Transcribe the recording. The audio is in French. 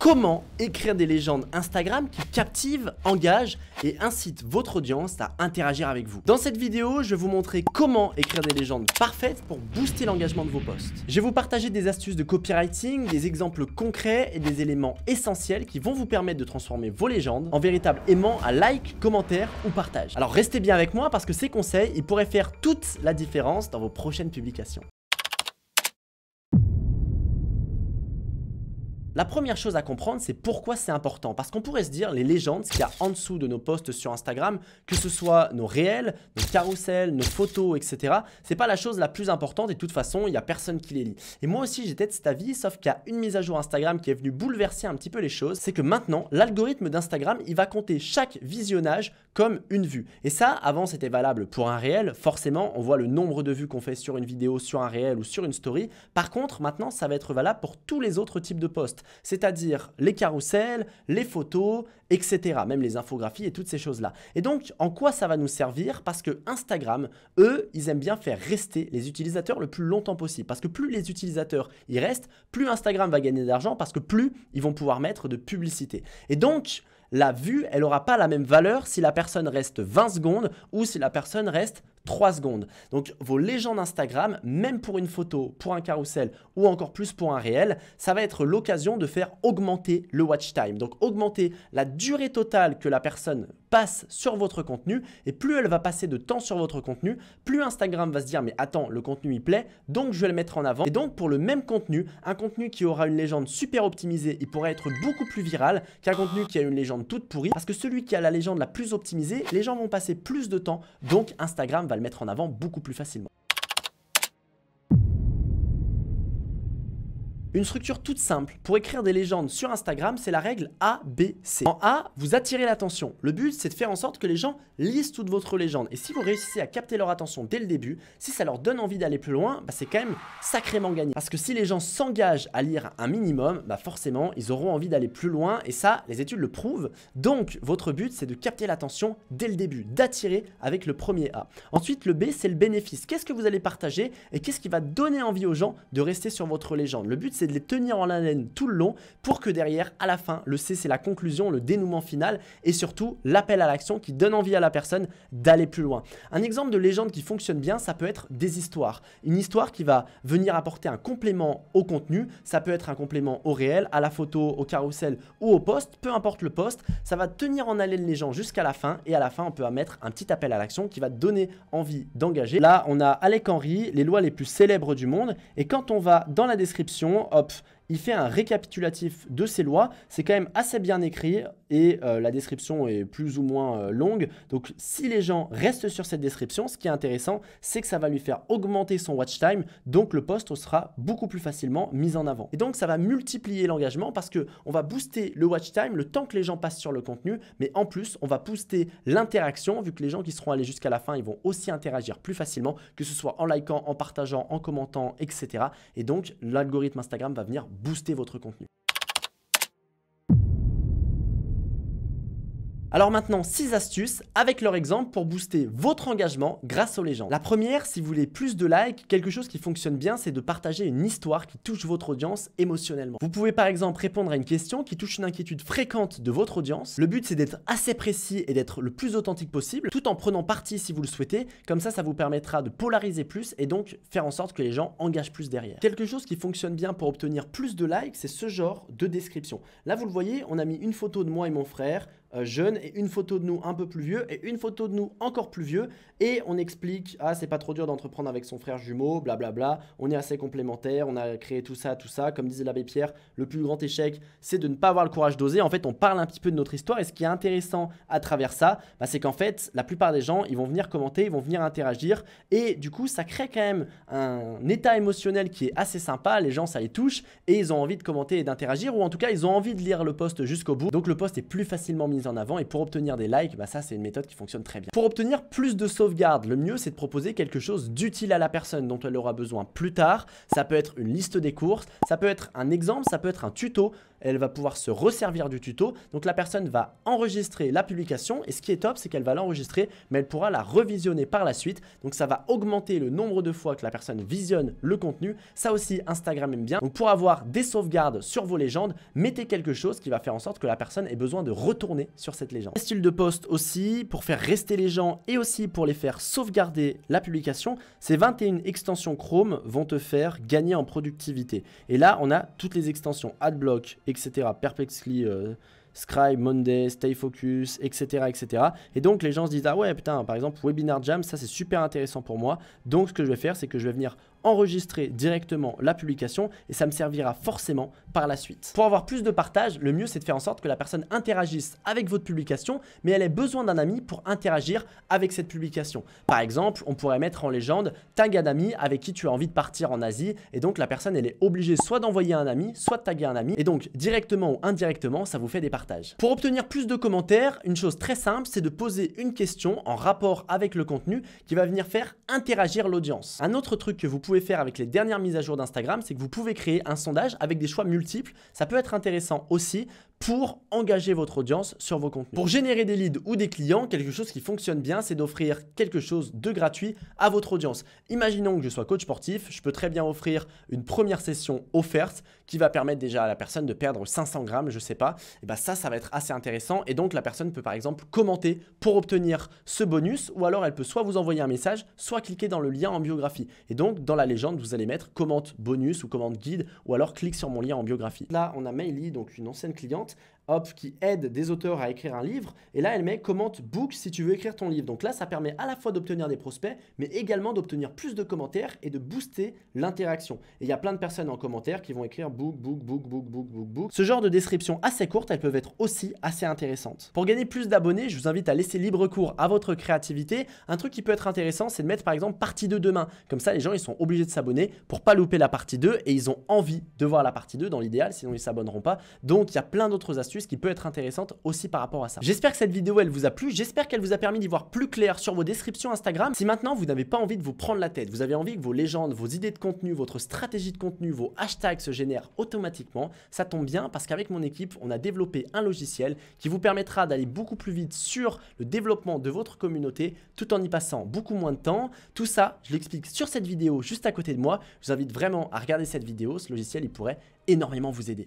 Comment écrire des légendes Instagram qui captivent, engagent et incitent votre audience à interagir avec vous. Dans cette vidéo, je vais vous montrer comment écrire des légendes parfaites pour booster l'engagement de vos posts. Je vais vous partager des astuces de copywriting, des exemples concrets et des éléments essentiels qui vont vous permettre de transformer vos légendes en véritable aimant à like, commentaire ou partage. Alors restez bien avec moi parce que ces conseils, ils pourraient faire toute la différence dans vos prochaines publications. La première chose à comprendre, c'est pourquoi c'est important. Parce qu'on pourrait se dire, les légendes, ce qu'il y a en dessous de nos posts sur Instagram, que ce soit nos réels, nos carousels, nos photos, etc. C'est pas la chose la plus importante et de toute façon, il n'y a personne qui les lit. Et moi aussi, j'étais de cet avis, sauf qu'il y a une mise à jour Instagram qui est venue bouleverser un petit peu les choses. C'est que maintenant, l'algorithme d'Instagram, il va compter chaque visionnage comme une vue. Et ça, avant, c'était valable pour un réel. Forcément, on voit le nombre de vues qu'on fait sur une vidéo, sur un réel ou sur une story. Par contre, maintenant, ça va être valable pour tous les autres types de posts. C'est-à-dire les carousels, les photos, etc. Même les infographies et toutes ces choses-là. Et donc, en quoi ça va nous servir? Parce que Instagram, eux, ils aiment bien faire rester les utilisateurs le plus longtemps possible. Parce que plus les utilisateurs y restent, plus Instagram va gagner d'argent parce que plus ils vont pouvoir mettre de publicité. Et donc, la vue, elle n'aura pas la même valeur si la personne reste 20 secondes ou si la personne reste 3 secondes. Donc vos légendes Instagram, même pour une photo, pour un carrousel ou encore plus pour un réel, ça va être l'occasion de faire augmenter le watch time. Donc augmenter la durée totale que la personne passe sur votre contenu, et plus elle va passer de temps sur votre contenu, plus Instagram va se dire mais attends, le contenu il plaît, donc je vais le mettre en avant. Et donc pour le même contenu, un contenu qui aura une légende super optimisée, il pourrait être beaucoup plus viral qu'un contenu qui a une légende toute pourrie, parce que celui qui a la légende la plus optimisée, les gens vont passer plus de temps, donc Instagram va le mettre en avant beaucoup plus facilement. Une structure toute simple pour écrire des légendes sur Instagram, c'est la règle ABC. En A, vous attirez l'attention. Le but, c'est de faire en sorte que les gens lisent toute votre légende. Et si vous réussissez à capter leur attention dès le début, si ça leur donne envie d'aller plus loin, c'est quand même sacrément gagné. Parce que si les gens s'engagent à lire un minimum, forcément, ils auront envie d'aller plus loin. Et ça, les études le prouvent. Donc, votre but, c'est de capter l'attention dès le début, d'attirer avec le premier A. Ensuite, le B, c'est le bénéfice. Qu'est-ce que vous allez partager et qu'est-ce qui va donner envie aux gens de rester sur votre légende? Le but, c'est de les tenir en haleine tout le long pour que derrière, à la fin, le C, c'est la conclusion, le dénouement final et surtout l'appel à l'action qui donne envie à la personne d'aller plus loin. Un exemple de légende qui fonctionne bien, ça peut être des histoires. Une histoire qui va venir apporter un complément au contenu, ça peut être un complément au réel, à la photo, au carrousel ou au post, peu importe le post, ça va tenir en haleine les gens jusqu'à la fin et à la fin, on peut mettre un petit appel à l'action qui va donner envie d'engager. Là, on a Alec Henry, les lois les plus célèbres du monde et quand on va dans la description, hop, il fait un récapitulatif de ces lois, c'est quand même assez bien écrit et la description est plus ou moins longue. Donc si les gens restent sur cette description, ce qui est intéressant, c'est que ça va lui faire augmenter son watch time, donc le post sera beaucoup plus facilement mis en avant. Et donc ça va multiplier l'engagement parce qu'on va booster le watch time le temps que les gens passent sur le contenu, mais en plus on va booster l'interaction vu que les gens qui seront allés jusqu'à la fin, ils vont aussi interagir plus facilement, que ce soit en likant, en partageant, en commentant, etc. Et donc l'algorithme Instagram va venir booster votre contenu. Alors maintenant, 6 astuces avec leur exemple pour booster votre engagement grâce aux légendes. La première, si vous voulez plus de likes, quelque chose qui fonctionne bien, c'est de partager une histoire qui touche votre audience émotionnellement. Vous pouvez par exemple répondre à une question qui touche une inquiétude fréquente de votre audience. Le but, c'est d'être assez précis et d'être le plus authentique possible, tout en prenant parti si vous le souhaitez. Comme ça vous permettra de polariser plus et donc faire en sorte que les gens engagent plus derrière. Quelque chose qui fonctionne bien pour obtenir plus de likes, c'est ce genre de description. Là, vous le voyez, on a mis une photo de moi et mon frère, jeune, et une photo de nous un peu plus vieux et une photo de nous encore plus vieux et on explique c'est pas trop dur d'entreprendre avec son frère jumeau, blablabla, on est assez complémentaires, on a créé tout ça, comme disait l'abbé Pierre, le plus grand échec c'est de ne pas avoir le courage d'oser. En fait on parle un petit peu de notre histoire et ce qui est intéressant à travers ça, c'est qu'en fait la plupart des gens ils vont venir commenter, ils vont venir interagir et du coup ça crée quand même un état émotionnel qui est assez sympa, les gens ça les touche et ils ont envie de commenter et d'interagir ou en tout cas ils ont envie de lire le post jusqu'au bout, donc le post est plus facilement mis en avant et pour obtenir des likes, ça c'est une méthode qui fonctionne très bien. Pour obtenir plus de sauvegarde, le mieux c'est de proposer quelque chose d'utile à la personne dont elle aura besoin plus tard. Ça peut être une liste des courses, ça peut être un exemple, ça peut être un tuto. elle va pouvoir se resservir du tuto. Donc la personne va enregistrer la publication et ce qui est top, c'est qu'elle va l'enregistrer, mais elle pourra la revisionner par la suite. Donc ça va augmenter le nombre de fois que la personne visionne le contenu. Ça aussi, Instagram aime bien. Donc pour avoir des sauvegardes sur vos légendes, mettez quelque chose qui va faire en sorte que la personne ait besoin de retourner sur cette légende. Style de post aussi, pour faire rester les gens et aussi pour les faire sauvegarder la publication, ces 21 extensions Chrome vont te faire gagner en productivité. Et là, on a toutes les extensions Adblock, etc. Perplexly, Scribe, Monday, Stay Focus, etc., etc. Et donc les gens se disent, ah ouais putain, par exemple Webinar Jam, ça c'est super intéressant pour moi. Donc ce que je vais faire, c'est que je vais venir enregistrer directement la publication et ça me servira forcément par la suite. Pour avoir plus de partage, le mieux c'est de faire en sorte que la personne interagisse avec votre publication, mais elle ait besoin d'un ami pour interagir avec cette publication. Par exemple, on pourrait mettre en légende, tag un ami avec qui tu as envie de partir en Asie et donc la personne elle est obligée soit d'envoyer un ami, soit de taguer un ami et donc directement ou indirectement ça vous fait des partages. Pour obtenir plus de commentaires, une chose très simple, c'est de poser une question en rapport avec le contenu qui va venir faire interagir l'audience. Un autre truc que vous pouvez faire avec les dernières mises à jour d'Instagram, c'est que vous pouvez créer un sondage avec des choix multiples. Ça peut être intéressant aussi pour engager votre audience sur vos contenus. Pour générer des leads ou des clients, quelque chose qui fonctionne bien, c'est d'offrir quelque chose de gratuit à votre audience. Imaginons que je sois coach sportif, je peux très bien offrir une première session offerte qui va permettre déjà à la personne de perdre 500 grammes, je sais pas. Et bien ça va être assez intéressant et donc la personne peut par exemple commenter pour obtenir ce bonus ou alors elle peut soit vous envoyer un message, soit cliquer dans le lien en biographie. Et donc dans la légende, vous allez mettre commente bonus ou commente guide ou alors clique sur mon lien en biographie. Là, on a Meili, donc une ancienne cliente, hop, qui aide des auteurs à écrire un livre. Et là, elle met commente book si tu veux écrire ton livre. Donc là, ça permet à la fois d'obtenir des prospects, mais également d'obtenir plus de commentaires et de booster l'interaction. Et il y a plein de personnes en commentaire qui vont écrire book, book, book, book, book, book, book. Ce genre de descriptions assez courtes, elles peuvent être aussi assez intéressantes. Pour gagner plus d'abonnés, je vous invite à laisser libre cours à votre créativité. Un truc qui peut être intéressant, c'est de mettre par exemple partie 2 demain. Comme ça, les gens, ils sont obligés de s'abonner pour pas louper la partie 2 et ils ont envie de voir la partie 2 dans l'idéal, sinon ils s'abonneront pas. Donc, il y a plein d'autres astuces qui peuvent être intéressantes aussi par rapport à ça. J'espère que cette vidéo, elle vous a plu. J'espère qu'elle vous a permis d'y voir plus clair sur vos descriptions Instagram. Si maintenant, vous n'avez pas envie de vous prendre la tête, vous avez envie que vos légendes, vos idées de contenu, votre stratégie de contenu, vos hashtags se génèrent automatiquement, ça tombe bien parce qu'avec mon équipe, on a développé un logiciel qui vous permettra d'aller beaucoup plus vite sur le développement de votre communauté tout en y passant beaucoup moins de temps. Tout ça, je l'explique sur cette vidéo juste à côté de moi. Je vous invite vraiment à regarder cette vidéo. Ce logiciel, il pourrait énormément vous aider.